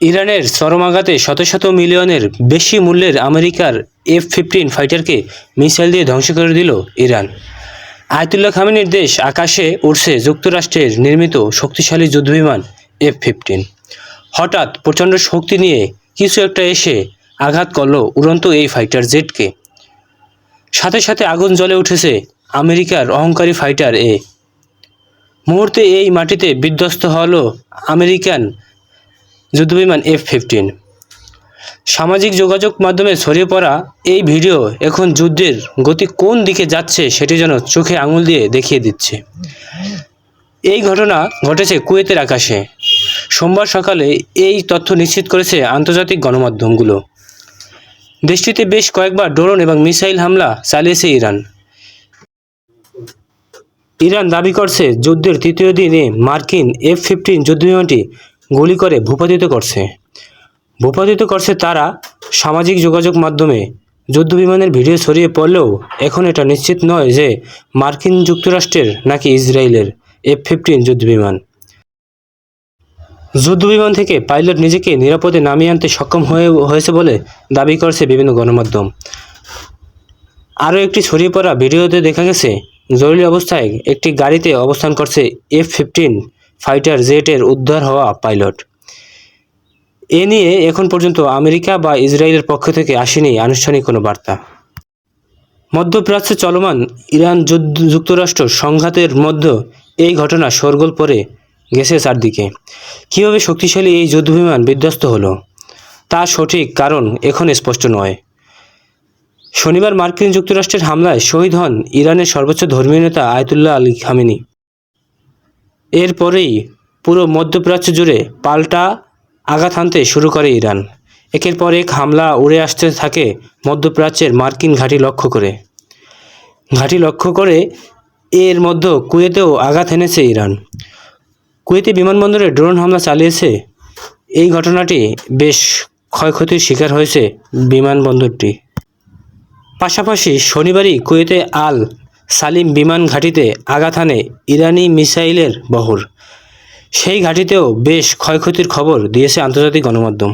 ইরানের চরম আঘাতে শত শত মিলিয়নের বেশি মূল্যের আমেরিকার F-15 ফাইটারকে মিসাইল দিয়ে ধ্বংস করে দিল ইরান। আয়াতুল্লাহ খামেনির দেশ আকাশে উড়ছে যুক্তরাষ্ট্রের নির্মিত শক্তিশালী যুদ্ধবিমান F-15। হঠাৎ প্রচণ্ড শক্তি নিয়ে কিছু একটা এসে আঘাত করল উড়ন্ত এই ফাইটার জেটকে। সাথে সাথে আগুন জ্বলে উঠেছে আমেরিকার অহংকারী ফাইটার এ। মুহূর্তে এই মাটিতে বিধ্বস্ত হল আমেরিকান যুদ্ধবিমান F-15। সামাজিক যোগাযোগ মাধ্যমে ছড়িয়ে পড়া এই ভিডিও এখন যুদ্ধের গতি কোন দিকে যাচ্ছে সেটি যেন চোখে আঙুল দিয়ে দেখিয়ে দিচ্ছে। এই ঘটনা ঘটেছে কুয়েতের আকাশে। সোমবার সকালে এই তথ্য নিশ্চিত করেছে আন্তর্জাতিক গণমাধ্যমগুলো। দেশটিতে বেশ কয়েকবার ড্রোন এবং মিসাইল হামলা চালিয়েছে ইরান। ইরান দাবি করছে যুদ্ধের তৃতীয় দিনে মার্কিন F-15 যুদ্ধবিমানটি গুলি করে ভূপাতিত করছে তারা। সামাজিক যোগাযোগ মাধ্যমে যুদ্ধবিমানের ভিডিও ছড়িয়ে পড়লেও এখন এটা নিশ্চিত নয় যে মার্কিন যুক্তরাষ্ট্রের নাকি ইসরায়েলের F-15 যুদ্ধবিমান থেকে পাইলট নিজেকে নিরাপদে নামিয়ে আনতে সক্ষম হয়েছে বলে দাবি করছে বিভিন্ন গণমাধ্যম। আরও একটি ছড়িয়ে পড়া ভিডিওতে দেখা গেছে জরুরি অবস্থায় একটি গাড়িতে অবস্থান করছে F-15 ফাইটার জেটের উদ্ধার হওয়া পাইলট। এ নিয়ে এখন পর্যন্ত আমেরিকা বা ইসরায়েলের পক্ষ থেকে আসেনি আনুষ্ঠানিক কোনো বার্তা। মধ্যপ্রাচ্যে চলমান ইরান যুক্তরাষ্ট্র সংঘাতের মধ্যে এই ঘটনা শোরগোল পড়ে গেছে চারদিকে। কীভাবে শক্তিশালী এই যুদ্ধবিমান বিধ্বস্ত হলো তা সঠিক কারণ এখন স্পষ্ট নয়। শনিবার মার্কিন যুক্তরাষ্ট্রের হামলায় শহীদ হন ইরানের সর্বোচ্চ ধর্মীয় নেতা আয়াতুল্লাহ আলী খামেনি। এরপরেই পুরো মধ্যপ্রাচ্য জুড়ে পাল্টা আঘাত হানতে শুরু করে ইরান। একের পর এক হামলা উড়ে আসতে থাকে মধ্যপ্রাচ্যের মার্কিন ঘাঁটি লক্ষ্য করে। এর মধ্যে কুয়েতেও আঘাত এনেছে ইরান। কুয়েতে বিমানবন্দরে ড্রোন হামলা চালিয়েছে। এই ঘটনাটি বেশ ক্ষয়ক্ষতির শিকার হয়েছে বিমানবন্দরটি। পাশাপাশি শনিবারই কুয়েতে আল সালিম বিমান ঘাঁটিতে আঘাত হানে ইরানি মিসাইলের বহর। সেই ঘাঁটিতেও বেশ ক্ষয়ক্ষতির খবর দিয়েছে আন্তর্জাতিক গণমাধ্যম।